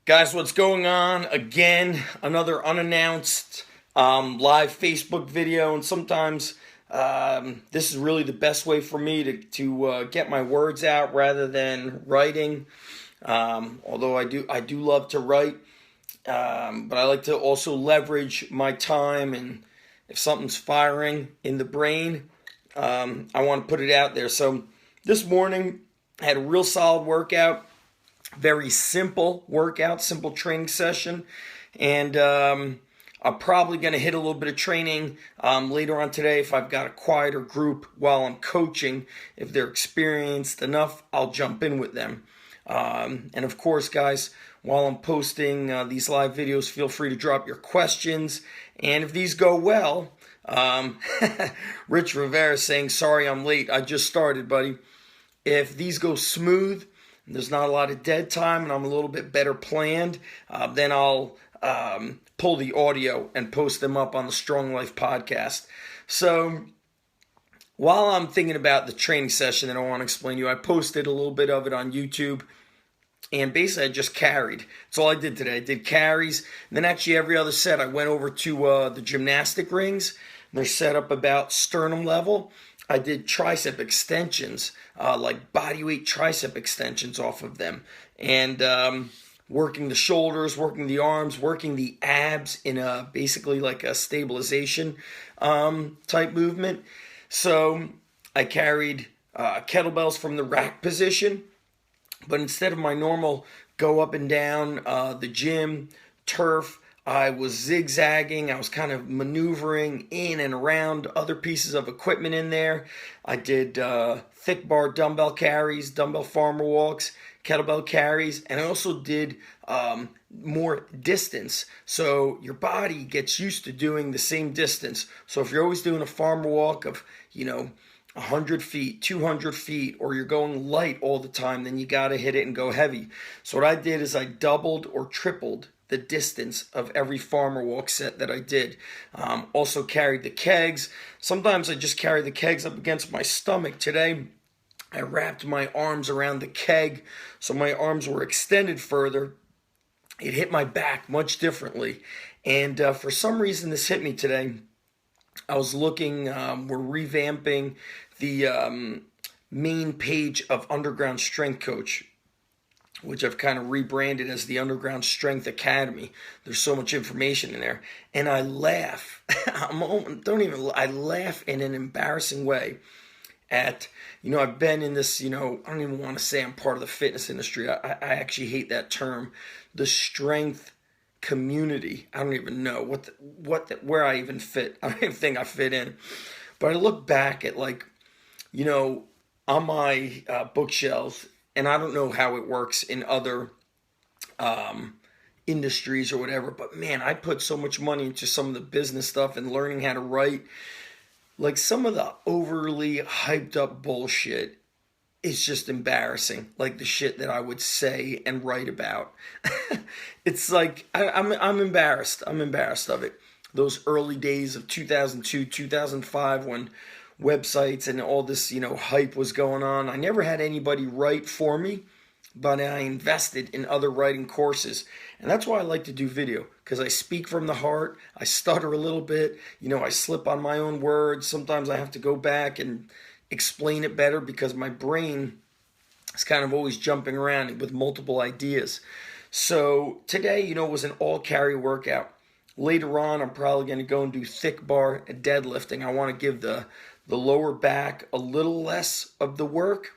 Guys, what's going on? Again, another unannounced live Facebook video, and sometimes this is really the best way for me to get my words out rather than writing. Although I do love to write, but I like to also leverage my time, and if something's firing in the brain, I want to put it out there. So this morning I had a real solid workout. Very simple workout, simple training session, and I'm probably going to hit a little bit of training later on today if I've got a quieter group while I'm coaching. If they're experienced enough, I'll jump in with them. And of course, guys, while I'm posting these live videos, feel free to drop your questions. And if these go well, Rich Rivera saying, sorry I'm late, I just started, buddy. If these go smooth, and there's not a lot of dead time, and I'm a little bit better planned, then I'll pull the audio and post them up on the Strong Life podcast. So while I'm thinking about the training session that I want to explain to you, I posted a little bit of it on YouTube, and basically I just carried. That's all I did today. I did carries, and then actually every other set I went over to the gymnastic rings. They're set up about sternum level. I did tricep extensions, like bodyweight tricep extensions off of them, and working the shoulders, working the arms, working the abs in a basically like a stabilization type movement. So I carried kettlebells from the rack position, but instead of my normal go up and down the gym, turf, I was zigzagging. I was kind of maneuvering in and around other pieces of equipment in there. I did thick bar dumbbell carries, dumbbell farmer walks, kettlebell carries, and I also did more distance. So your body gets used to doing the same distance. So if you're always doing a farmer walk of, 100 feet, 200 feet, or you're going light all the time, then you got to hit it and go heavy. So what I did is I doubled or tripled the distance of every farmer walk set that I did. Also carried the kegs. Sometimes I just carry the kegs up against my stomach. Today, I wrapped my arms around the keg so my arms were extended further. It hit my back much differently. And for some reason, this hit me today. I was looking, we're revamping the main page of Underground Strength Coach, which I've kind of rebranded as the Underground Strength Academy. There's so much information in there. And I laugh. I laugh in an embarrassing way at, I've been in this, I don't even want to say I'm part of the fitness industry. I actually hate that term. The strength community. I don't even know where I even fit. I don't even think I fit in. But I look back at on my bookshelves, and I don't know how it works in other industries or whatever, but man, I put so much money into some of the business stuff and learning how to write. Like some of the overly hyped up bullshit is just embarrassing. Like the shit that I would say and write about. It's like, I'm embarrassed. I'm embarrassed of it. Those early days of 2002, 2005 when websites and all this, hype was going on. I never had anybody write for me, but I invested in other writing courses. And that's why I like to do video, because I speak from the heart. I stutter a little bit. I slip on my own words. Sometimes I have to go back and explain it better because my brain is kind of always jumping around with multiple ideas. So today, was an all carry workout. Later on, I'm probably going to go and do thick bar deadlifting. I want to give the lower back a little less of the work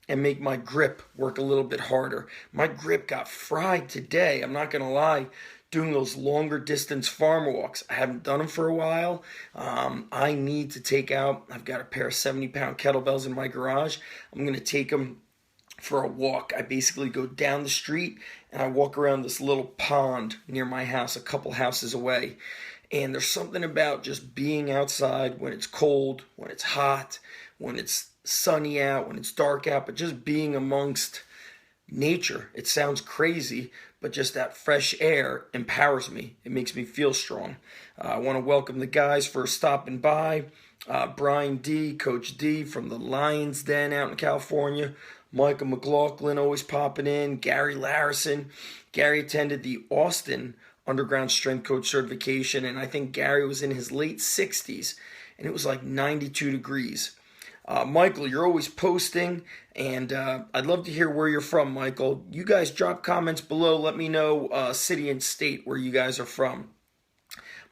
and make my grip work a little bit harder. My grip got fried today, I'm not going to lie, doing those longer distance farmer walks. I haven't done them for a while. I need to take out, I've got a pair of 70-pound kettlebells in my garage. I'm going to take them for a walk. I basically go down the street and I walk around this little pond near my house, a couple houses away. And there's something about just being outside when it's cold, when it's hot, when it's sunny out, when it's dark out, but just being amongst nature. It sounds crazy, but just that fresh air empowers me. It makes me feel strong. I want to welcome the guys for stopping by. Brian D, Coach D from the Lions Den out in California. Michael McLaughlin always popping in. Gary Larison. Gary attended the Austin Underground Strength Coach certification, and I think Gary was in his late 60s, and it was like 92 degrees. Michael, you're always posting, and I'd love to hear where you're from, Michael. You guys drop comments below. Let me know city and state where you guys are from.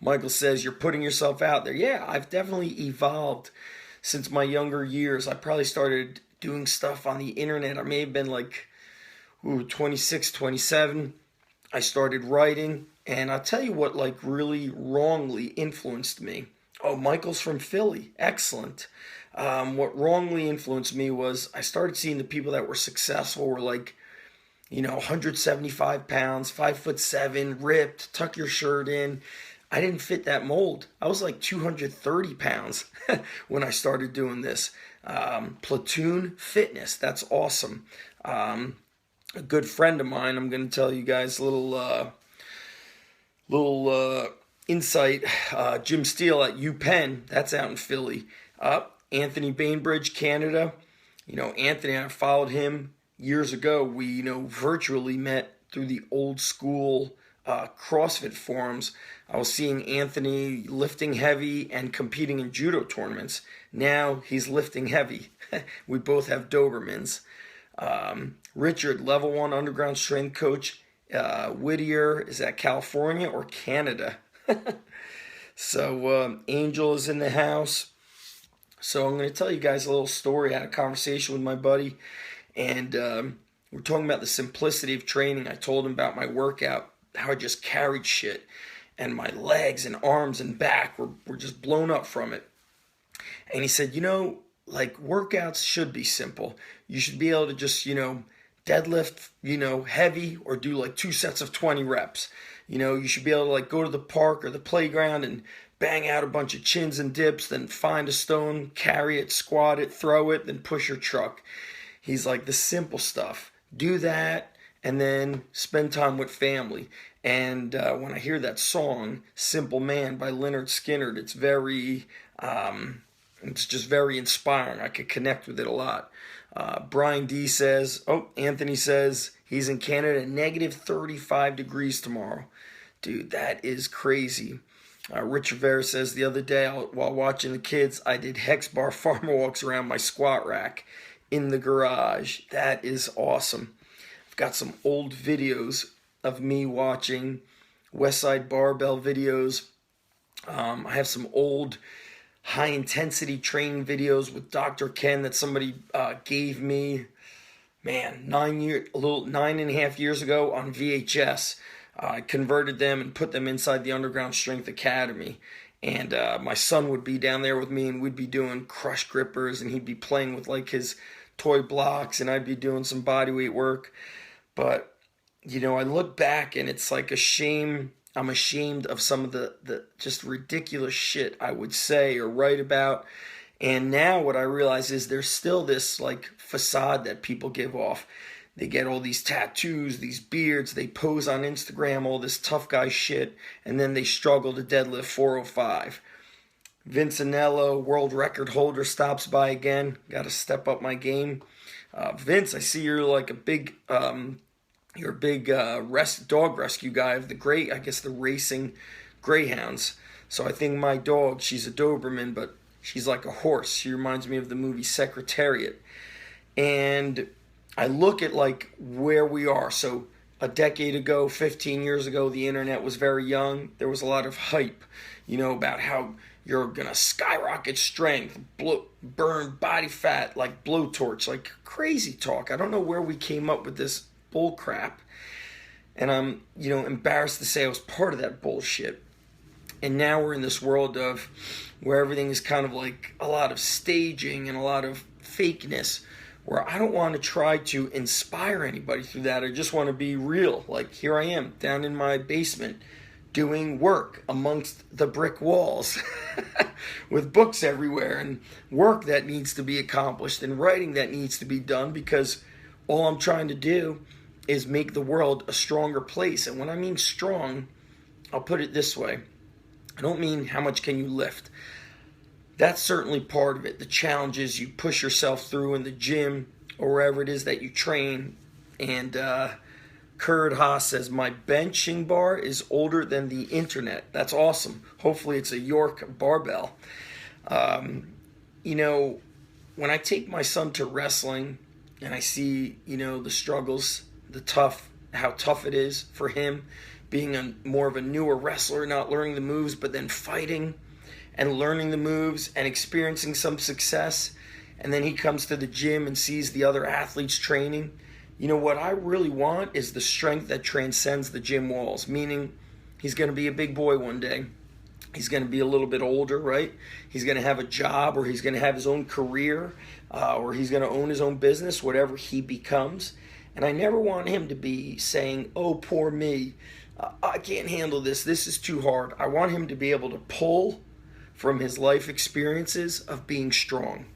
Michael says, you're putting yourself out there. Yeah, I've definitely evolved since my younger years. I probably started doing stuff on the internet. I may have been like 26, 27. I started writing, and I'll tell you what like really wrongly influenced me. Oh, Michael's from Philly. Excellent. What wrongly influenced me was I started seeing the people that were successful were like, 175 pounds, 5'7", ripped, tuck your shirt in. I didn't fit that mold. I was like 230 pounds when I started doing this. Platoon fitness, that's awesome. A good friend of mine, I'm going to tell you guys a little insight. Jim Steele at UPenn, that's out in Philly. Anthony Bainbridge, Canada. Anthony, I followed him years ago. We, virtually met through the old school CrossFit forums. I was seeing Anthony lifting heavy and competing in judo tournaments. Now he's lifting heavy. We both have Dobermans. Richard, level 1 underground strength coach. Whittier, is that California or Canada? So Angel is in the house. So I'm going to tell you guys a little story. I had a conversation with my buddy, and we're talking about the simplicity of training. I told him about my workout, how I just carried shit, and my legs and arms and back were just blown up from it. And he said, workouts should be simple. You should be able to just, deadlift, heavy, or do like 2 sets of 20 reps. You should be able to like go to the park or the playground and bang out a bunch of chins and dips, then find a stone, carry it, squat it, throw it, then push your truck. He's like, the simple stuff. Do that, and then spend time with family. And when I hear that song, Simple Man by Lynyrd Skynyrd, it's just very inspiring. I could connect with it a lot. Brian D says, Anthony says he's in Canada, negative 35 degrees tomorrow. Dude, that is crazy. Rich Rivera says, the other day while watching the kids, I did hex bar farmer walks around my squat rack in the garage. That is awesome. I've got some old videos of me watching Westside Barbell videos. I have some old high-intensity training videos with Dr. Ken that somebody gave me, 9.5 years ago on VHS. I converted them and put them inside the Underground Strength Academy. And my son would be down there with me, and we'd be doing crush grippers, and he'd be playing with like his toy blocks, and I'd be doing some bodyweight work. But, I look back, and it's like a shame. I'm ashamed of some of the just ridiculous shit I would say or write about. And now what I realize is there's still this like facade that people give off. They get all these tattoos, these beards, they pose on Instagram, all this tough guy shit, and then they struggle to deadlift 405. Vince Anello, world record holder, stops by again. Got to step up my game. Vince, I see you're like a big... You're a big dog rescue guy of the racing greyhounds. So I think my dog, she's a Doberman, but she's like a horse. She reminds me of the movie Secretariat. And I look at like where we are. So a decade ago, 15 years ago, the internet was very young. There was a lot of hype, about how you're going to skyrocket strength, burn body fat, like blowtorch, like crazy talk. I don't know where we came up with this bull crap, and I'm embarrassed to say I was part of that bullshit. And now we're in this world of where everything is kind of like a lot of staging and a lot of fakeness, where I don't want to try to inspire anybody through that. I just want to be real. Like, here I am down in my basement doing work amongst the brick walls with books everywhere and work that needs to be accomplished and writing that needs to be done, because all I'm trying to do is make the world a stronger place. And when I mean strong, I'll put it this way. I don't mean how much can you lift. That's certainly part of it. The challenges you push yourself through in the gym or wherever it is that you train. And Kurt Haas says, my benching bar is older than the internet. That's awesome. Hopefully it's a York barbell. You know, when I take my son to wrestling and I see, you know, the struggles, how tough it is for him being more of a newer wrestler, not learning the moves, but then fighting and learning the moves and experiencing some success. And then he comes to the gym and sees the other athletes training. You know, what I really want is the strength that transcends the gym walls, meaning he's going to be a big boy one day. He's going to be a little bit older, right? He's going to have a job, or he's going to have his own career, or he's going to own his own business, whatever he becomes. And I never want him to be saying, oh, poor me, I can't handle this. This is too hard. I want him to be able to pull from his life experiences of being strong.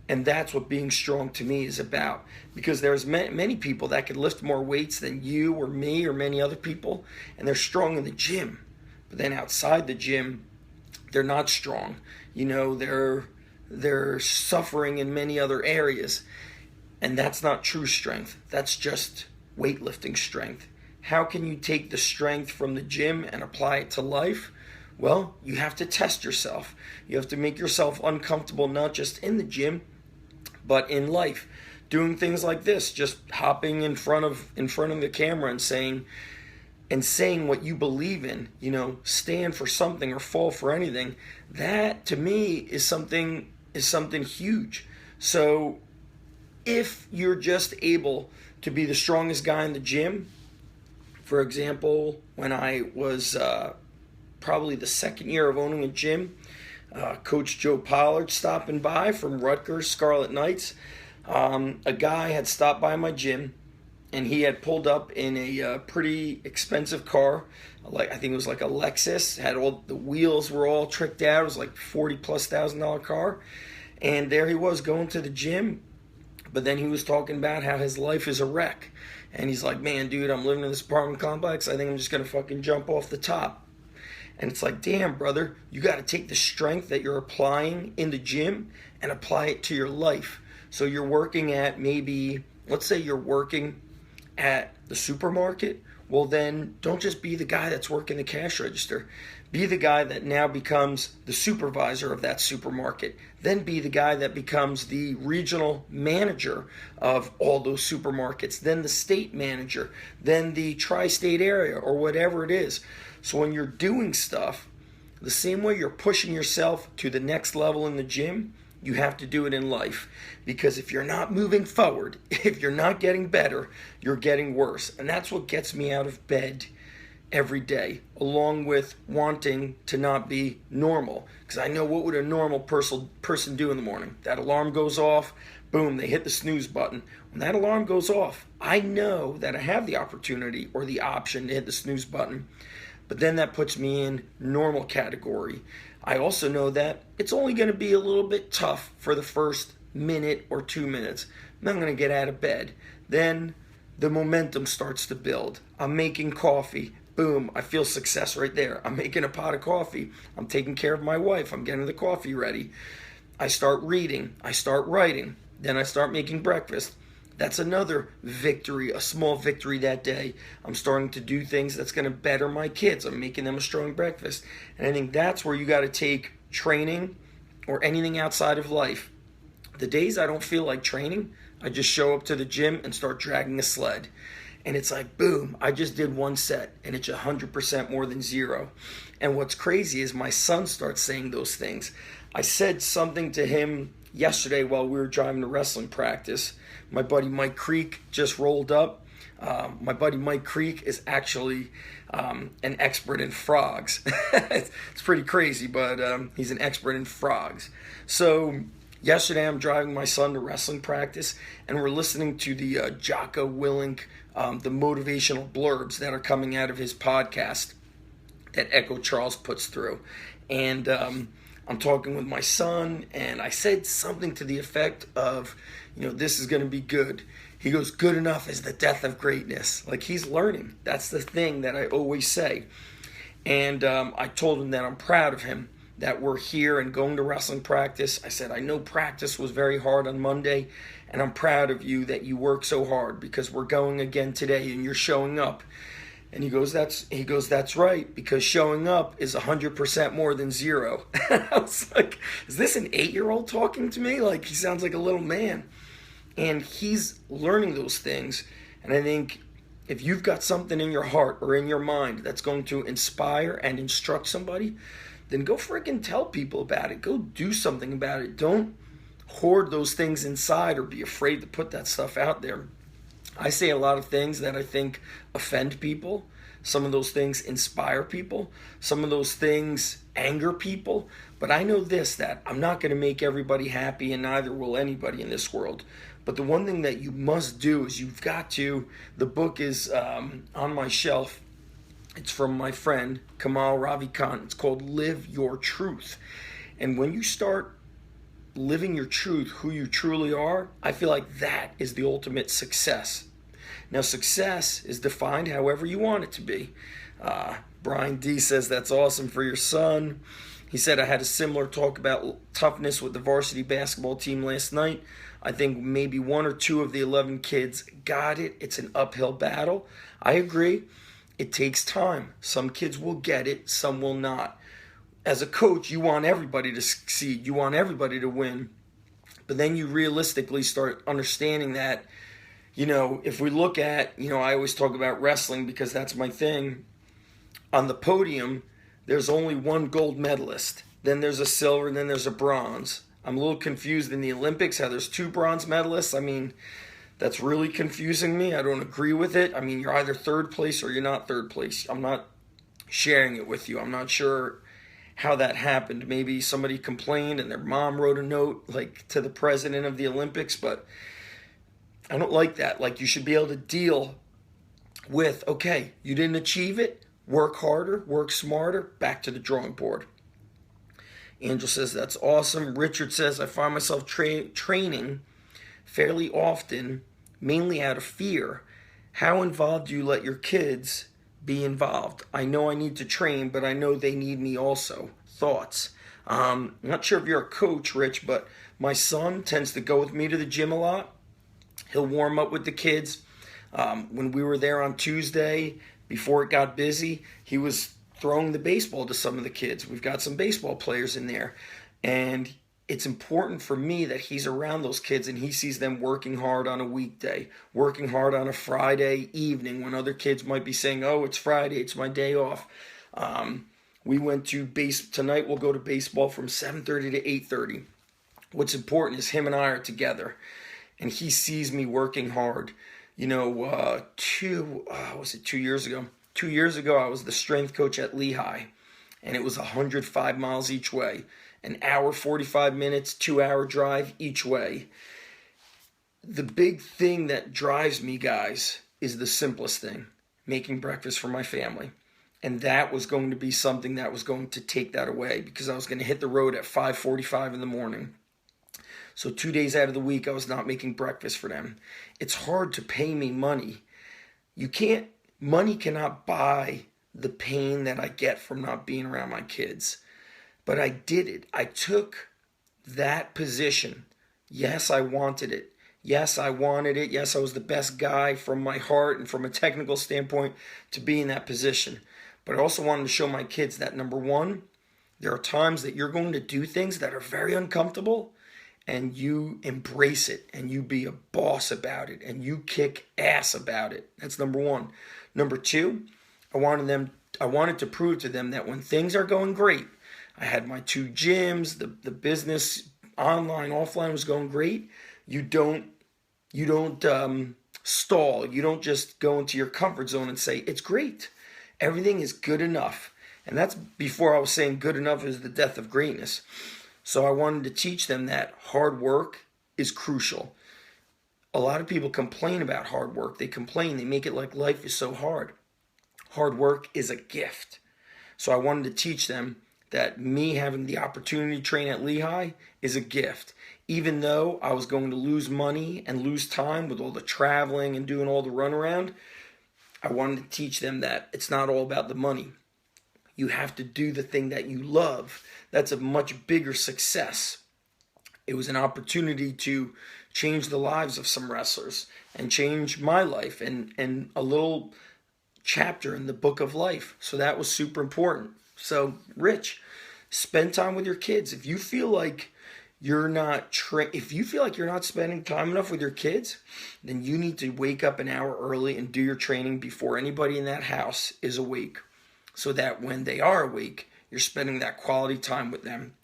And that's what being strong to me is about. Because there's many people that can lift more weights than you or me or many other people, and they're strong in the gym. But then outside the gym, they're not strong. You know, they're suffering in many other areas. And that's not true strength. That's just weightlifting strength. How can you take the strength from the gym and apply it to life? Well, you have to test yourself. You have to make yourself uncomfortable, not just in the gym, but in life. Doing things like this, just hopping in front of the camera and saying what you believe in, you know, stand for something or fall for anything. That to me is something huge. So if you're just able to be the strongest guy in the gym, for example, when I was probably the second year of owning a gym, Coach Joe Pollard stopping by from Rutgers Scarlet Knights. A guy had stopped by my gym, and he had pulled up in a pretty expensive car. I think it was like a Lexus. Had all the wheels were all tricked out. It was like $40,000+ car. And there he was going to the gym. But then he was talking about how his life is a wreck. And he's like, man, dude, I'm living in this apartment complex. I think I'm just going to fucking jump off the top. And it's like, damn, brother, you got to take the strength that you're applying in the gym and apply it to your life. So you're working at let's say you're working at the supermarket. Well, then don't just be the guy that's working the cash register. Be the guy that now becomes the supervisor of that supermarket. Then be the guy that becomes the regional manager of all those supermarkets. Then the state manager. Then the tri-state area or whatever it is. So when you're doing stuff, the same way you're pushing yourself to the next level in the gym, you have to do it in life. Because if you're not moving forward, if you're not getting better, you're getting worse. And that's what gets me out of bed every day, along with wanting to not be normal. Because I know, what would a normal person do in the morning? That alarm goes off, boom, they hit the snooze button. When that alarm goes off, I know that I have the opportunity or the option to hit the snooze button. But then that puts me in normal category. I also know that it's only going to be a little bit tough for the first minute or 2 minutes. I'm not going to get out of bed. Then the momentum starts to build. I'm making coffee. Boom, I feel success right there. I'm making a pot of coffee. I'm taking care of my wife. I'm getting the coffee ready. I start reading. I start writing. Then I start making breakfast. That's another victory, a small victory that day. I'm starting to do things that's going to better my kids. I'm making them a strong breakfast. And I think that's where you got to take training or anything outside of life. The days I don't feel like training, I just show up to the gym and start dragging a sled. And it's like, boom, I just did one set, and it's 100% more than zero. And what's crazy is my son starts saying those things. I said something to him yesterday while we were driving to wrestling practice. My buddy Mike Creek just rolled up. My buddy Mike Creek is actually an expert in frogs. It's pretty crazy, but he's an expert in frogs. So yesterday I'm driving my son to wrestling practice, and we're listening to the Jocko Willink, the motivational blurbs that are coming out of his podcast that Echo Charles puts through. And I'm talking with my son, and I said something to the effect of, this is going to be good. He goes, good enough is the death of greatness. Like, he's learning. That's the thing that I always say. And I told him that I'm proud of him, that we're here and going to wrestling practice. I said, I know practice was very hard on Monday, And I'm proud of you that you work so hard because we're going again today and you're showing up. And he goes, that's right, because showing up is 100% more than zero. I was like, is this an 8-year-old talking to me? Like, he sounds like a little man. And he's learning those things. And I think if you've got something in your heart or in your mind that's going to inspire and instruct somebody, then go freaking tell people about it. Go do something about it. Don't hoard those things inside or be afraid to put that stuff out there. I say a lot of things that I think offend people. Some of those things inspire people. Some of those things anger people. But I know this, that I'm not going to make everybody happy, and neither will anybody in this world. But the one thing that you must do is you've got to, the book is on my shelf. It's from my friend Kamal Ravikant. It's called Live Your Truth. And when you start living your truth, who you truly are, I feel like that is the ultimate success. Now, success is defined however you want it to be. Brian D says, that's awesome for your son. He said, I had a similar talk about toughness with the varsity basketball team last night. I think maybe 1 or 2 of the 11 kids got it. It's an uphill battle. I agree. It takes time. Some kids will get it, some will not. As a coach, you want everybody to succeed. You want everybody to win. But then you realistically start understanding that, if we look at, I always talk about wrestling because that's my thing. On the podium, there's only one gold medalist. Then there's a silver, and then there's a bronze. I'm a little confused in the Olympics how there's 2 bronze medalists. I mean, that's really confusing me. I don't agree with it. I mean, you're either third place or you're not third place. I'm not sharing it with you. I'm not sure how that happened. Maybe somebody complained and their mom wrote a note to the president of the Olympics, but I don't like that. You should be able to deal with, okay, you didn't achieve it, work harder, work smarter, back to the drawing board. Angel says, that's awesome. Richard says, I find myself training fairly often, mainly out of fear. How involved do you let your kids be involved? I know I need to train, but I know they need me also. Thoughts? I'm not sure if you're a coach, Rich, but my son tends to go with me to the gym a lot. He'll warm up with the kids. When we were there on Tuesday, before it got busy, he was throwing the baseball to some of the kids. We've got some baseball players in there. And it's important for me that he's around those kids and he sees them working hard on a weekday, working hard on a Friday evening when other kids might be saying, oh, it's Friday, it's my day off. We went to tonight we'll go to baseball from 7:30 to 8:30. What's important is him and I are together and he sees me working hard. 2 years ago? 2 years ago, I was the strength coach at Lehigh, and it was 105 miles each way, an hour, 45 minutes, 2-hour drive each way. The big thing that drives me, guys, is the simplest thing, making breakfast for my family. And that was going to be something that was going to take that away because I was going to hit the road at 5:45 in the morning. So 2 days out of the week, I was not making breakfast for them. It's hard to pay me money. Money cannot buy the pain that I get from not being around my kids. But I did it. I took that position. Yes, I wanted it. Yes, I wanted it. Yes, I was the best guy from my heart and from a technical standpoint to be in that position. But I also wanted to show my kids that, number one, there are times that you're going to do things that are very uncomfortable and you embrace it and you be a boss about it and you kick ass about it. That's number one. Number two, I wanted to prove to them that when things are going great, I had my 2 gyms, the business online, offline was going great. You don't stall. You don't just go into your comfort zone and say, it's great. Everything is good enough. And that's before I was saying good enough is the death of greatness. So I wanted to teach them that hard work is crucial. A lot of people complain about hard work. They complain. They make it like life is so hard. Hard work is a gift. So I wanted to teach them that me having the opportunity to train at Lehigh is a gift. Even though I was going to lose money and lose time with all the traveling and doing all the runaround, I wanted to teach them that it's not all about the money. You have to do the thing that you love. That's a much bigger success. It was an opportunity to change the lives of some wrestlers and change my life and a little chapter in the book of life. So that was super important. So, Rich, spend time with your kids. If you feel like you're not if you feel like you're not spending time enough with your kids, then you need to wake up an hour early and do your training before anybody in that house is awake, so that when they are awake, you're spending that quality time with them.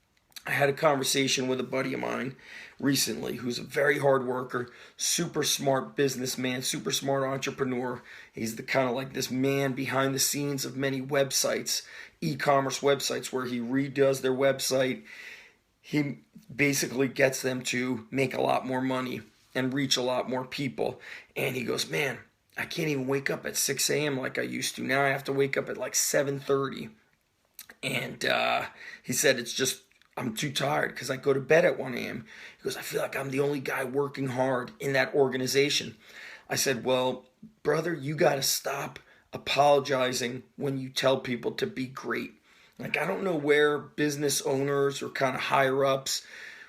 I had a conversation with a buddy of mine recently who's a very hard worker, super smart businessman, super smart entrepreneur. He's the kind of like this man behind the scenes of many websites, e-commerce websites, where he redoes their website. He basically gets them to make a lot more money and reach a lot more people. And he goes, man, I can't even wake up at 6 a.m. like I used to. Now I have to wake up at like 7:30. And he said, it's just, I'm too tired because I go to bed at 1 a.m. He goes, I feel like I'm the only guy working hard in that organization. I said, well, brother, you got to stop apologizing when you tell people to be great. Like, I don't know where business owners or kind of higher ups,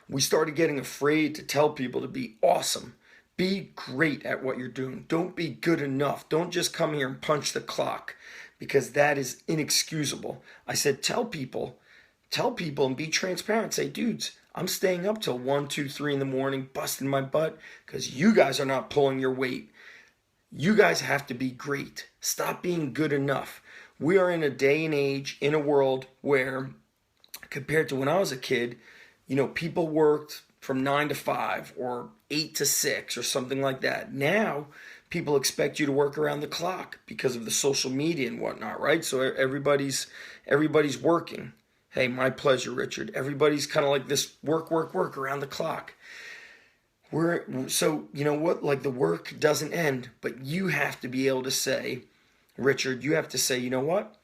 we started getting afraid to tell people to be awesome. Be great at what you're doing. Don't be good enough. Don't just come here and punch the clock, because that is inexcusable. I said, tell people and be transparent. Say, dudes, I'm staying up till 1, 2, 3 in the morning, busting my butt because you guys are not pulling your weight. You guys have to be great. Stop being good enough. We are in a day and age, in a world where, compared to when I was a kid, people worked from 9 to 5 or 8 to 6 or something like that. Now, people expect you to work around the clock because of the social media and whatnot, right? So everybody's working. Hey, my pleasure, Richard. Everybody's kind of like this work around the clock. So, you know what? Like, the work doesn't end, but you have to be able to say, Richard, you have to say, you know what?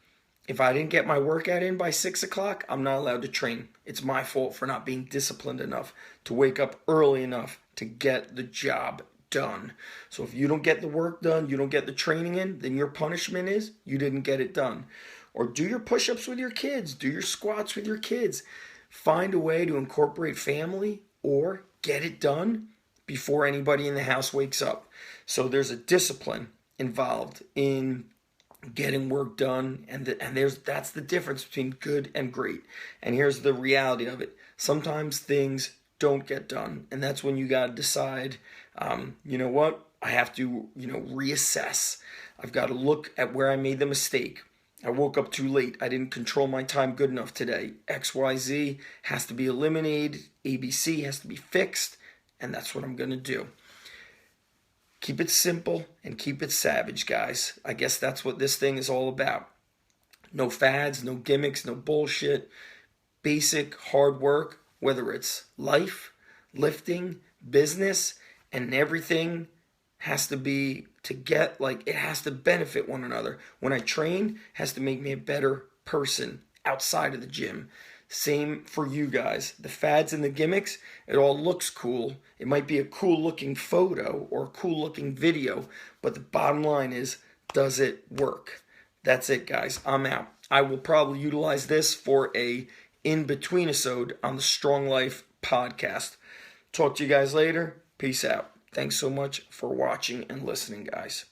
If I didn't get my workout in by 6 o'clock, I'm not allowed to train. It's my fault for not being disciplined enough to wake up early enough to get the job done. So if you don't get the work done, you don't get the training in, then your punishment is you didn't get it done. Or do your push-ups with your kids. Do your squats with your kids. Find a way to incorporate family or get it done before anybody in the house wakes up. So there's a discipline involved in getting work done, and that's the difference between good and great. And here's the reality of it. Sometimes things don't get done, and that's when you got to decide, you know what? I have to, reassess. I've got to look at where I made the mistake. I woke up too late. I didn't control my time good enough today. XYZ has to be eliminated. ABC has to be fixed. And that's what I'm going to do. Keep it simple and keep it savage, guys. I guess that's what this thing is all about. No fads, no gimmicks, no bullshit. Basic hard work, whether it's life, lifting, business, and everything has to be it has to benefit one another. When I train, it has to make me a better person outside of the gym. Same for you guys. The fads and the gimmicks, it all looks cool. It might be a cool looking photo or a cool looking video, but the bottom line is, does it work? That's it, guys. I'm out. I will probably utilize this for a in-between episode on the Strong Life podcast. Talk to you guys later. Peace out. Thanks so much for watching and listening, guys.